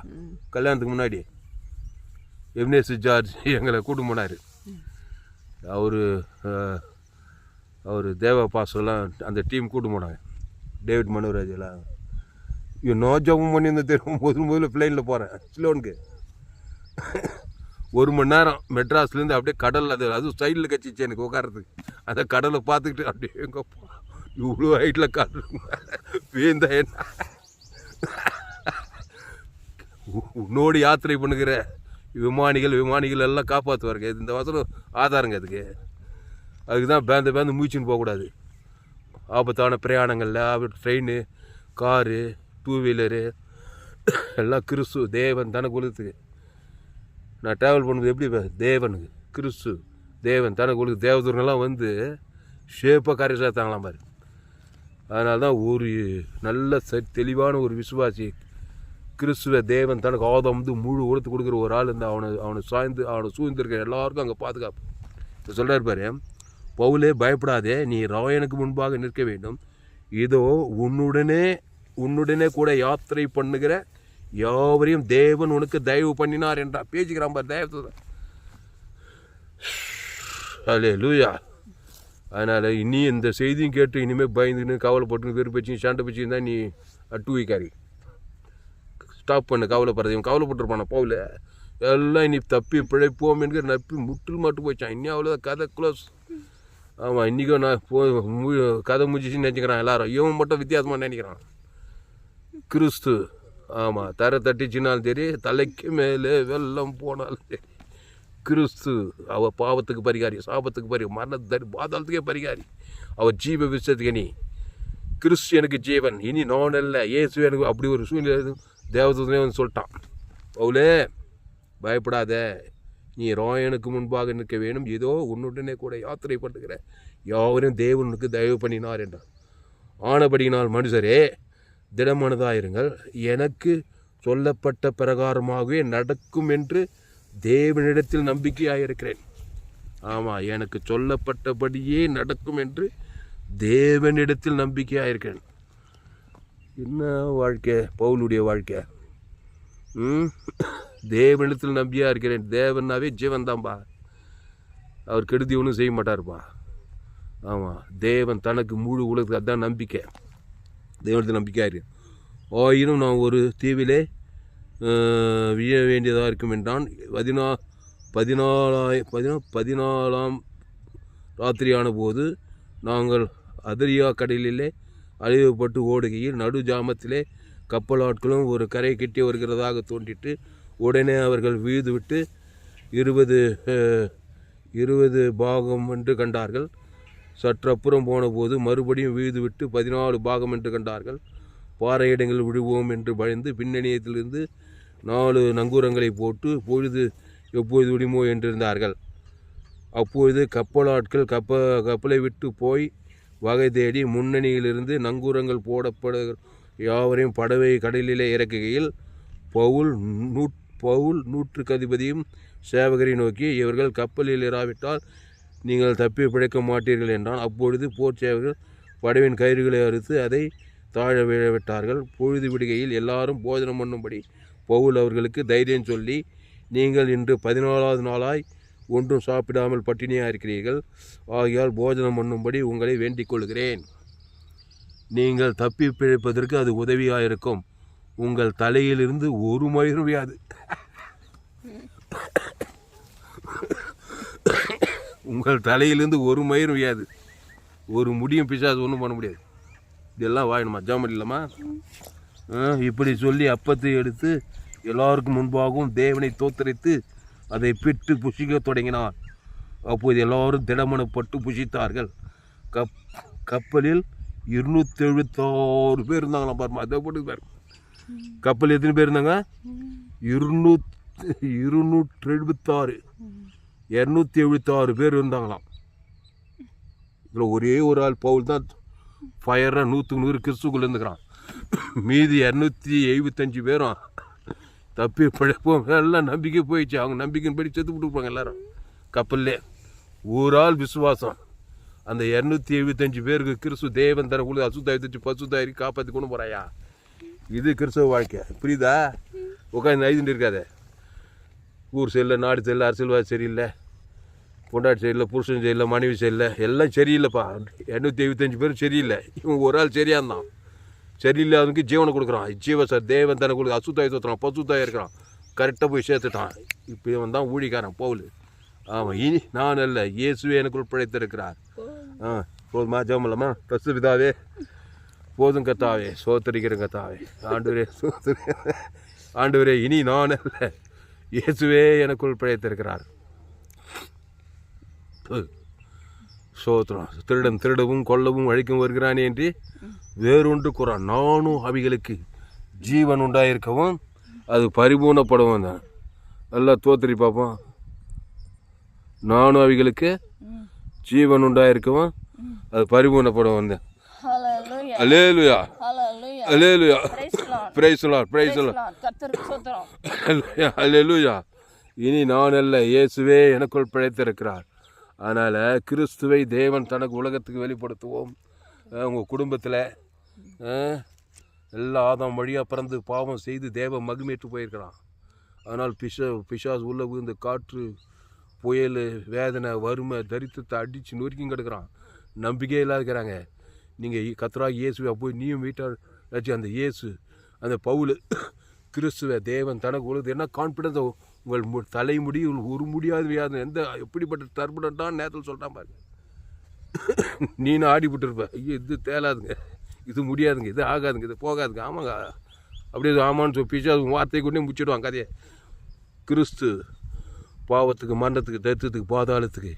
கல்யாணத்துக்கு முன்னாடி எம்னேஸ் ஜார்ஜ் எங்களை கூட்டு போனார். அவர் தேவ பாசெல்லாம் அந்த டீம் கூட்டு போனாங்க. டேவிட் மனோராஜ் எல்லாம் நான் ஜபம் பண்ணி இந்த தெரியும். முதல்ல பிளைனில் போகிறேன் சிலோனுக்கு. 1 மணி நேரம் மெட்ராஸ்லேருந்து அப்படியே கடல் அதுவும் சைடில் கட்சிச்சு எனக்கு உட்காரத்துக்கு. அந்த கடலை பார்த்துக்கிட்டு அப்படியே எங்கப்பா இவ்வளோ ஹைட்டில் கடல் வேந்தா என்ன உன்னோடு யாத்திரை பண்ணுகிற விமானிகள் எல்லாம் காப்பாற்றுவாருங்க. இந்த வசனம் ஆதாரங்க. அதுக்கு தான் பேந்து மூச்சுன்னு போகக்கூடாது. ஆபத்தான பிரயாணங்களில் ட்ரெயின் காரு 2 வீலரு எல்லாம் கிறிஸ்து தேவன் தனக்கு கொடுத்துக்கு. நான் ட்ராவல் பண்ணுறது எப்படி தேவனுக்கு கிறிஸ்து தேவன் தனக்கு கொடுத்து தேவதூர்கள்லாம் வந்து ஷேப்பாக காரிய சேர்த்தாங்களாம் பாரு. அதனால தான் ஒரு நல்ல தெளிவான ஒரு விசுவாசி கிறிஸ்துவ தேவன் தனக்கு ஆதாம் வந்து முழு உலகத்து கொடுக்குற ஒரு ஆள் இருந்தால் அவனை சூழ்ந்திருக்க எல்லாருக்கும் அங்கே பாதுகாப்பு. இப்போ சொல்கிறார் பாரு, பவுலே பயப்படாதே, நீ ராயனுக்கு முன்பாக நிற்க வேண்டும். இதோ உன்னுடனே கூட யாத்திரை பண்ணுகிற யாவரையும் தேவன் உனக்கு தயவு பண்ணினார் என்றார். பேசிக்கிறான் பாரு தேவத்தை. அல்லேலூயா. அதனால் இனி இந்த செய்தியும் கேட்டு இனிமேல் பயந்துன்னு கவலைப்பட்டுன்னு வெறுப்பச்சியும் சண்டை பிச்சுன்னு தான் நீ அட்டுவிக்காரி ஸ்டாப் பண்ணு. கவலைப்படுறதையும் கவலைப்பட்டுருப்பான பவுல எல்லாம் இனி தப்பி பிழைப்போம் என்கிற நப்பி முற்றில் மட்டும் போயிச்சான். இன்னும் அவ்வளோதான் கதை க்ளோஸ். ஆமாம், இன்றைக்கும் நான் கதை முடிச்சின்னு நினச்சிக்கிறான் எல்லாரும். இவன் மட்டும் வித்தியாசமாக நினைக்கிறான். கிறிஸ்து ஆமாம், தர தட்டிச்சினாலும் சரி, தலைக்கு மேலே வெள்ளம் போனாலும் சரி, கிறிஸ்து அவள் பாவத்துக்கு பரிகாரி, சாபத்துக்கு பரிகாரி, மரணத்துக்கு பாதாளத்துக்கே பரிகாரி. அவள் ஜீவ விஷயத்துக்கு நீ கிறிஸ்து எனக்கு ஜீவன், இனி நான் அல்ல இயேசு எனக்கு. அப்படி ஒரு சூழ்நிலை தேவதூதனே வந்து சொல்லிட்டான். பவுலே பயப்படாத, நீ ராயனுக்கு முன்பாக நிற்க வேணும். ஏதோ உன்னுடனே கூட யாத்திரை பண்ணுகிற யாவரும் தேவனுக்கு தயவு பண்ணினார் என்றார். ஆனபடியினால் மனுஷரே திடமனதாயிருங்கள், எனக்கு சொல்லப்பட்ட பிரகாரமாகவே நடக்கும் என்று தேவனிடத்தில் நம்பிக்கையாயிருக்கிறேன். ஆமாம், எனக்கு சொல்லப்பட்டபடியே நடக்கும் என்று தேவனிடத்தில் நம்பிக்கையாயிருக்கிறேன். என்ன வாழ்க்கை பவுலுடைய வாழ்க்கை! தேவனிடத்தில் நம்பியாக இருக்கிறேன். தேவனாவே ஜீவன் தான்பா. அவர் கெடுதி ஒன்றும் செய்ய மாட்டார்ப்பா. ஆமாம், தேவன் தனக்கு முழு உலகத்துக்கு அதுதான் நம்பிக்கை. தேவனிடத்தில் நம்பிக்கையாக இருக்கு. ஆயினும் நான் ஒரு தீவிலே விழ வேண்டியதாக இருக்கும் என்றான். 14ஆம் ராத்திரியான போது நாங்கள் அதிரியா கடலிலே அழிவுபட்டு ஓடுகையில் நடு ஜாமத்திலே கப்பலாட்களும் ஒரு கரை கட்டி வருகிறதாக தோன்றிட்டு உடனே அவர்கள் வீழ்ந்து விட்டு 20 பாகம் என்று கண்டார்கள். சற்றப்புறம் போன போது மறுபடியும் வீழ்ந்து விட்டு 14 பாகம் என்று கண்டார்கள். பாறை இடங்கள் விடுவோம் என்று பயந்து பின்னணியத்திலிருந்து 4 நங்கூரங்களை போட்டு பொழுது எப்பொழுது விடுமோ என்றிருந்தார்கள். அப்பொழுது கப்பலாட்கள் கப்பலை விட்டு போய் வகை தேடி முன்னணியிலிருந்து நங்கூரங்கள் போடப்பட யாவரையும் படவை கடலிலே இறக்குகையில் பவுல் 100 அதிபதியும் சேவகரை நோக்கி, இவர்கள் கப்பலில் இராவிட்டால் நீங்கள் தப்பி பிழைக்க மாட்டீர்கள் என்றான். அப்பொழுது போர் சேவகர்கள் படவின் கயிறுகளை அறுத்து அதை தாழ விட்டார்கள். பொழுது விடுகையில் எல்லாரும் போஜனம் பண்ணும்படி பவுல் அவர்களுக்கு தைரியம் சொல்லி, நீங்கள் இன்று 14வது நாளாய் ஒன்றும் சாப்பிடாமல் பட்டினியாக இருக்கிறீர்கள். ஆகையால் போஜனம் பண்ணும்படி உங்களை வேண்டிக் கொள்கிறேன். நீங்கள் தப்பி பிழைப்பதற்கு அது உதவியாக இருக்கும். உங்கள் தலையிலிருந்து ஒரு மயிரும் வியாது. உங்கள் தலையிலிருந்து ஒரு மயிரும் வியாது. ஒரு முடியும் பிசாசு ஒன்றும் பண்ண முடியாது. இதெல்லாம் வாயணுமா? ஜாமன் இல்லைம்மா? இப்படி சொல்லி அப்பத்தை எடுத்து எல்லாருக்கும் முன்பாகவும் தேவனை தோத்தரித்து அதை பிட்டு புசிக்க தொடங்கினார். அப்போது எல்லோரும் திடமனப்பட்டு புசித்தார்கள். கப்பலில் 276 பேர் இருந்தாங்களாம். பாருமா, அதை போட்டு பாரு. கப்பல் எத்தனை பேர் இருந்தாங்க? 276 பேர் இருந்தாங்களாம். இதில் ஒரே ஒரு ஆள் பவுல் தான் ஃபயராக 100க்கு 100 கிறிஸ்துக்குள்ளே இருந்துக்கிறான். மீதி 275 பேரும் தப்பி பிழைப்போம். எல்லாம் நம்பிக்கை போயிடுச்சு. அவங்க நம்பிக்கையின்படி செத்து விட்டுருப்பாங்க எல்லாரும் கப்பல்லே. ஒரு ஆள் விசுவாசம். அந்த 275 பேருக்கு கிறிஸ்து தேவன் தரக்குள்ள அசுத்தாயிடுச்சு பசுத்தாயிரி காப்பாற்றி கொண்டு போகிறாயா. இது கிறிஸ்தவ வாழ்க்கை. புரியுதா? உட்காந்து ஐதுண்டு இருக்காத. ஊர் சரியில்லை, நாடு சரியில்லை, அரசியல்வாதி சரியில்லை, பொண்டாட்டி சரியில்லை, புருஷன் சரியில்லை, மனைவி சரியில்லை, எல்லாம் சரியில்லைப்பா. 275 பேரும் சரியில்லை. இவன் ஒரு ஆள் சரியாக இருந்தான். சரியில்லாதவனுக்கு ஜீவனை கொடுக்குறான். ஜீவசார் தேவன் தனக்கு கொடுக்க அசுத்தாய் தோற்றுறான், பசுத்தாய் இருக்கிறான். கரெக்டாக போய் சேர்த்துட்டான். இப்போ இவன் தான் ஊழிக்காரன் பவுல். ஆமாம், இனி நான் அல்ல, இயேசுவே எனக்குள் பிழைத்திருக்கிறார். போதுமா? ஜெபம்லாமா? பசு பிதாவே, போதும் கத்தாவே, சோத்தரிக்கிறேன் கத்தாவே. ஆண்டவரே, இனி நான் அல்ல, இயேசுவே எனக்குள் பிழைத்திருக்கிறார். சோத்திரம். திருடன் திருடவும் கொல்லவும் அழிக்கும் வருகிறானே என்று வேறொன்று கூறான். நானும் அவைகளுக்கு ஜீவன் உண்டாயிருக்கவும் அது பரிபூர்ணப்படவும் தான். நல்லா தோத்திரி பார்ப்போம். நானும் அவைகளுக்கு ஜீவன் உண்டாயிருக்கவும் அது பரிபூர்ணப்படவும் வந்தேன். அல்லேலூயா, அல்லேலூயா, பிரைஸ் லார்ட், பிரைஸ் லார்ட், அல்லேலூயா. இனி நான் அல்ல, இயேசுவே எனக்குள் பிழைத்திருக்கிறார். அதனால் கிறிஸ்துவை தேவன் தனக்கு உலகத்துக்கு வெளிப்படுத்துவோம். உங்கள் குடும்பத்தில் எல்லா ஆதாம் வழியாக பிறந்து பாவம் செய்து தேவ மகிமேற்று போயிருக்கிறான். அதனால் பிசாசு உள்ள இந்த காற்று, புயல், வேதனை, வறுமை, தரித்திரத்தை அடித்து நொறுக்கி கிடக்கிறான். நம்பிக்கையே இல்லாதுக்கிறாங்க. நீங்கள் கர்த்தராகிய இயேசுவை போய் நீயும் வீட்டார் வச்சு அந்த இயேசு, அந்த பவுல் கிறிஸ்துவை தேவன் தனக்கு உலகத்து என்ன கான்ஃபிடன்ஸ். உங்கள் தலைமுடி ஒரு முடியாது வியாது எந்த எப்படிப்பட்ட டர்புலண்டான நேரத்தில் சொல்லிட்டான் பாருங்க. நீனும் ஆடிப்பட்டுருப்ப. ஐயோ, இது தேலாதுங்க, இது முடியாதுங்க, இது ஆகாதுங்க, இது போகாதுங்க. ஆமாங்க, அப்படியே ஆமான்னு சொல்லி பிச்சா வார்த்தை கொண்டே முடிச்சிடுவான் கதையை. கிறிஸ்து பாவத்துக்கு, மரணத்துக்கு, தரித்திரத்துக்கு, பாதாளத்துக்கு,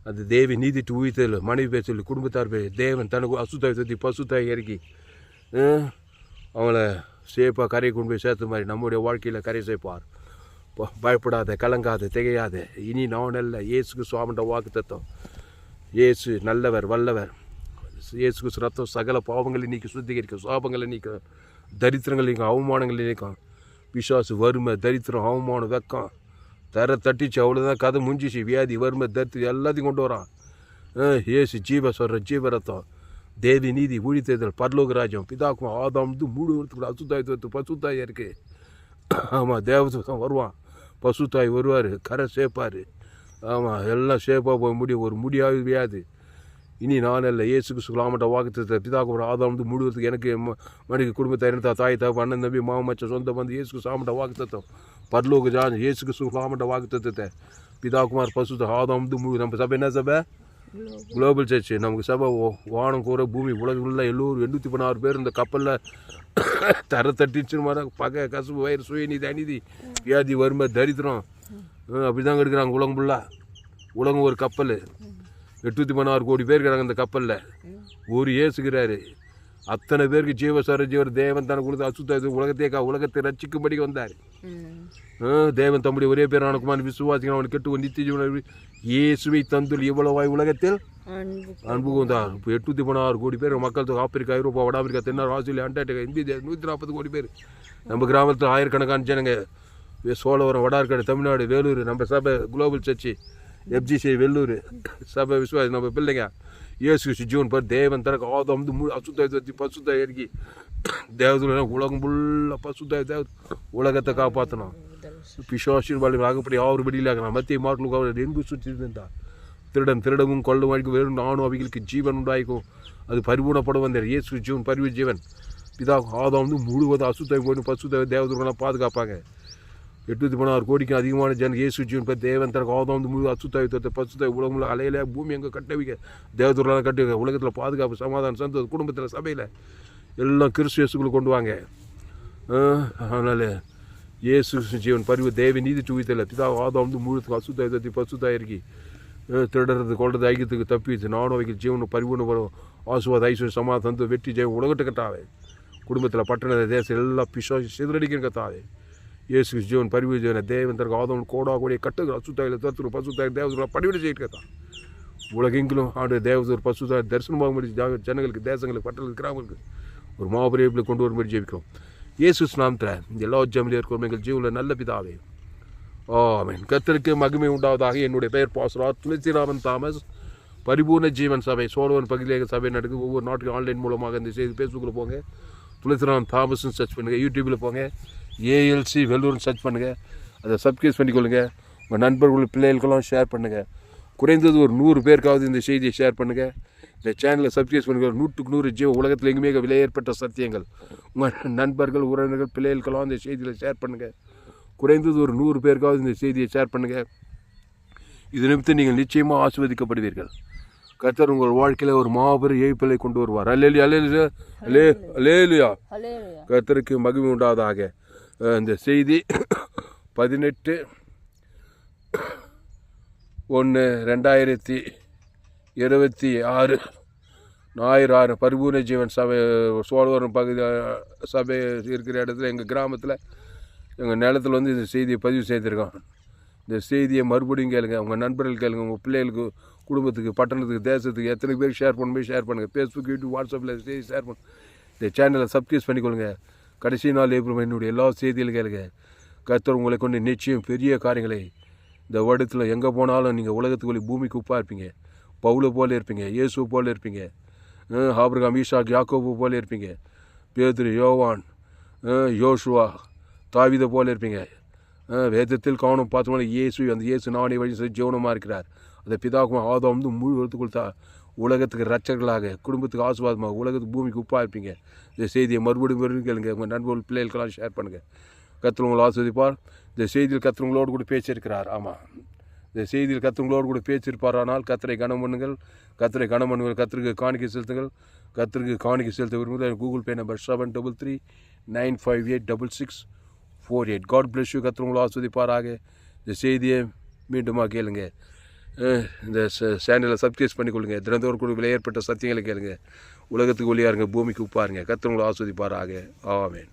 அந்த தேவி நீதிட்டு உயிர்த்தல், மனைவி பேர் சொல்லி, குடும்பத்தார் பேர், தேவன் தனக்கு அசுத்தாய் சுற்றி பசுத்தாய் இறக்கி அவங்கள சேஃபாக கரையை கொண்டு போய் சேர்த்த மாதிரி நம்முடைய வாழ்க்கையில் கரை சேர்ப்பார். பயப்படாத, கலங்காத, திகையாத. இனி நான் அல்ல, இயேசுக்கு சுவாமின்ற வாக்கு தத்துவம். இயேசு நல்லவர், வல்லவர். இயேசுக்கு ரத்தம் சகல பாவங்களை நீக்கி சுத்திகரிக்கும், சாபங்களை நீக்கும், தரித்திரங்கள் நீக்கும், அவமானங்களை நீக்கும். பிசாசு வறுமை, தரித்திரம், அவமானம், வெக்கம் தர தட்டிச்சு, அவ்வளோதான் கதை முடிஞ்சிச்சு. வியாதி, வறுமை, தரித்திரம் எல்லாத்தையும் கொண்டு வரான். இயேசு ஜீவ சொல்கிற ஜீவ ரத்தம், தேவி நீதி, ஊழித்தேர்தல், பரலோக ராஜ்யம், பிதாக்கும் ஆதாம் மூடுவதுக்குள்ள அசுத்தாய் பசுத்தாய் இருக்குது. ஆமாம், தேவதூதன் வருவான், பசுத்தாய் வருவார், கரை சேர்ப்பார். ஆமாம், எல்லாம் சேஃபாக போக முடியும். ஒரு முடியாது வியாது. இனி நான் அல்ல, இயேசுக்கு சுகலாமட்ட வாக்குத்தத்தை, பிதாக்கும் ஆதாம் மூடுவதுக்கு எனக்கு மனித குடும்பத்தை இருந்தா, தாய் தாப்பு, அண்ணன் தம்பி, மாமச்ச சொந்த வந்து இயேசுக்கு சாமட்ட வாக்குத்தத்தம், பரலோக ஜான், இயேசுக்கு சுகலாமட்ட வாக்குத்தத்தை, பிதாகுமார் பசுத்த ஆதாம் மூடு. நம்ம சபை என்ன சபை? Global church. நமக்கு சபை வானம் கூற பூமி உலகம் உள்ள எல்லோரும் 816 பேர் இந்த கப்பலில் தர தட்டிச்சுன்னு மாதிரி பகை, கசுப்பு, வயிறு, சுயநீதி, அநீதி, வியாதி, வறுமை, தரித்திரம் அப்படி தாங்க எடுக்கிறாங்க உலகம் ஃபுல்லாக. உலகம் ஒரு கப்பல், 816 கோடி பேர் இருக்கிறாங்க இந்த கப்பலில். ஒரு ஏசுகிறாரு. அத்தனை பேருக்கு ஜீவசார ஜீவர் தேவன் தனக்கு கொடுத்து அசுத்த உலகத்தை ரட்சிக்கும்படி வந்தார். தேவன் தம்முடைய ஒரே பேர் அனுக்குமான விசுவாசிகள் அவனை கெட்டு நித்திய ஜீவன இயேசுவை தந்துள் இவ்வளவாய் உலகத்தில் அன்பு வந்தார். இப்போ 816 கோடி பேர் மக்கள் தொகை. ஆப்பிரிக்கா, ஐரோப்பா, வட ஆப்பிரிக்கா, தென்னார், ஆஸ்திரேலியா, அண்டார்டிகா, இந்தியா 140 கோடி பேர். நம்ம கிராமத்தில் ஆயிரக்கணக்கான ஜனங்க. சோழவரம், வடார்காடு, தமிழ்நாடு, வேலூர், நம்ம சபை குளோபல் சர்ச்சு, FGC வெள்ளூர் சபை விசுவாசி, நம்ம பிள்ளைங்க இயேசு கிறிஸ்து ஜீவன் பார் தேவன் தனக்கு ஆதாம் வந்து முழு அசுத்தாயத்தை பசுத்தாய் இறக்கி தேவதுல உலகம் ஃபுல்லாக பசுத்தாய் தேவ உலகத்தை காப்பாற்றணும். பிசாசின் வழி ஆகப்படி யாரு வெளியிலாகலாம் மத்திய மார்க்கு அவர் எங்கு சுற்றி இருந்தார். திருடவும் கொள்ளும் வழிக்கு வெறும் நானும் அவைகளுக்கு ஜீவன் உண்டாயிக்கும் அது பரிபூர்ணப்பட வந்தார். இயேசு ஜீவன் பரிவு ஜீவன் பிதா ஆதாம் வந்து முழுவதும் அசுத்தாய் போய் பசுத்தாய் தேவதுலாம் பாதுகாப்பாங்க. 816 கோடிக்கு அதிகமான இயேசு ஜீவன் பேர் தேவன் தனக்கு ஆதாம் வந்து முழு அசுத்தாயத்தை பசுத்தாய் உலகம் அலையில பூமி எங்கே கட்ட வைக்க தேவதுலாம் கட்டி வைக்க உலகத்தில் பாதுகாப்பு சமாதானம் சந்தோஷம் குடும்பத்தில் சபையில் எல்லாம் கிறிஸ்து இயேசுக்குள்ள கொண்டு வாங்க. அதனால் இயேசு ஜீவன் பரிவு தேவ நீதி துவித்தல பிதா ஆதாம் வந்து முழு அசுத்தாயத்தை பசுத்தாய் இருக்கி திருடுறது கொள்றது ஐக்கியத்துக்கு தப்பிச்சு நானும் அவைக்கு ஜீவனும் பரிவுன்னு வரும் ஆசுவாத ஐஸ்வர்ய சமாதானம் வெற்றி ஜெயம் உலகத்தை கட்டாவே குடும்பத்தில் பட்டண தேசம் எல்லாம் பிசாசு சிதறடிக்கிற கத்தாவே இயேசு ஜீவன் பரிவு ஜீவன தேவன் தனக்கு ஆதவன் கோடா கூடிய கட்டுகள் அசுத்தாயில் தத்துரு பசுத்தாய் தேவதூர் பணிவிட செய்யிருக்கத்தான் உலகெங்கிலும் ஆண்டு தேவதூர் பசுத்தாய் தரிசனமாக முடிச்சு ஜனங்களுக்கு தேசங்களுக்கு பட்டணங்களுக்கு கிராமங்களுக்கு ஒரு மாபெரிய கொண்டு வரும்படி ஜெபிக்கிறோம். இயேசு நாமத்தில் இந்த எல்லா ஜமிலியும் இருக்கிறோம் எங்கள் ஜீவனில் நல்ல பிதாவே ஆமென். கர்த்தருக்கு மகிமை உண்டாவதாக. என்னுடைய பெயர் பாஸ்டர் துளசிராமன் தாமஸ். பரிபூர்ண ஜீவன் சபை சோழவன் பகுதியில் சபை நடக்குது. ஒவ்வொரு நாட்டுக்கும் ஆன்லைன் மூலமாக இந்த செய்தி ஃபேஸ்புக்கில் போங்க, துளசிராமன் தாமஸ்ன்னு சர்ச் பண்ணுங்கள். யூடியூப்பில் போங்க, ஏஎல்சி வெள்ளூர்னு சர்ச் பண்ணுங்கள். அதை சப்ஸ்கிரைப் பண்ணிக்கொள்ளுங்கள். உங்கள் நண்பர்கள் பிள்ளைகளுக்கெல்லாம் ஷேர் பண்ணுங்கள். குறைந்தது ஒரு 100 பேருக்காவது இந்த செய்தியை ஷேர் பண்ணுங்கள். இந்த சேனலை சப்ஸ்கிரைப் பண்ணுங்கள். 100க்கு 100 ஜீவ உலகத்தில் எங்குமே விலையேற்பட்ட சத்தியங்கள் உங்கள் நண்பர்கள் உறவினர்கள் பிள்ளைகளுக்கெல்லாம் இந்த செய்தியில் ஷேர் பண்ணுங்கள். குறைந்தது ஒரு 100 பேருக்காவது இந்த செய்தியை ஷேர் பண்ணுங்கள். இது நிமித்தம் நீங்கள் நிச்சயமாக ஆசீர்வதிக்கப்படுவீர்கள். கர்த்தர் உங்கள் வாழ்க்கையில் ஒரு மாபெரும் ஏய்ப்பிலை கொண்டு வருவார். அல்லேலூயா அல்லேலூயா அல்லேலூயா. கர்த்தருக்கு மகிமை உண்டாவதாக. இந்த செய்தி 18/1/2026 ஞாயிறு 6 பரிபூர்ண ஜீவன் சபை சோழவரம் பகுதி சபை இருக்கிற இடத்துல எங்கள் கிராமத்தில் எங்கள் நிலத்தில் வந்து இந்த செய்தியை பதிவு செய்திருக்கோம். இந்த செய்தியை மறுபடியும் கேளுங்க. உங்கள் நண்பர்கள் கேளுங்க, உங்கள் பிள்ளைகளுக்கு குடும்பத்துக்கு பட்டணத்துக்கு தேசத்துக்கு எத்தனை பேர் ஷேர் பண்ணுங்கள். ஃபேஸ்புக் யூடியூப் வாட்ஸ்அப்பில் செய்தி ஷேர் பண்ணு. இந்த சேனலை சப்ஸ்கிரைப் பண்ணிக்கொள்ளுங்க. கடைசி நாள் ஏப்ரல் என்னுடைய எல்லா செய்திகளும் கேளுங்க. கர்த்தர் உங்களை கொண்டு நிச்சயம் பெரிய காரியங்களை இந்த வருடத்தில் எங்கே போனாலும் நீங்கள் உலகத்துக்குள்ளே பூமிக்கு உப்பாக இருப்பீங்க. பவுலை போல இருப்பீங்க, இயேசு போல இருப்பீங்க, ஆபிரகாம் ஈசாக் யாக்கோபு போல இருப்பீங்க, பேதுரு யோவான் யோசுவா தாவீதை போல இருப்பீங்க. வேதத்தில் காணும் பார்த்தோம்னா அந்த இயேசு நானே வழி ஜீவனமாக இருக்கிறார். அந்த பிதாக்கும் ஆதாம் வந்து முழு கொடுத்தா உலகத்துக்கு ரட்சகர்களாக குடும்பத்துக்கு ஆசீர்வாதமாக உலகத்துக்கு பூமிக்கு உப்பாக இருப்பீங்க. இந்த செய்தியை மறுபடியும் கேளுங்க. உங்கள் நண்பர்கள் பிள்ளைகளுக்கெல்லாம் ஷேர் பண்ணுங்கள். கர்த்தர் உங்களை ஆசீர்வதிப்பார். இந்த செய்தியில் கர்த்தர் உங்களோடு கூட பேசியிருக்கிறார். ஆமாம், இந்த செய்தியில் கர்த்தர் உங்களோடு கூட பேசியிருப்பார். ஆனால் கர்த்தரை கனம் பண்ணுங்கள். கர்த்தருக்கு காணிக்கை செலுத்துங்கள். கர்த்தருக்கு காணிக்கை செலுத்த விரும்புங்கள். Google pay number 7339586648. God bless you. கர்த்தர் உங்களை ஆசீர்வதிப்பாராக. இந்த செய்தியை மீண்டுமா கேளுங்க. இந்த சேனலை சப்ஸ்கிரைப் பண்ணிக்கொள்ளுங்க. தினந்தோறும் கூட விலையேற்பட்ட சத்தியங்களை கேளுங்க. உலகத்துக்கு ஒளியாருங்க, பூமிக்கு உப்பாருங்க. கர்த்தர் உங்களை ஆசீர்வதிப்பாராக. ஆமென்.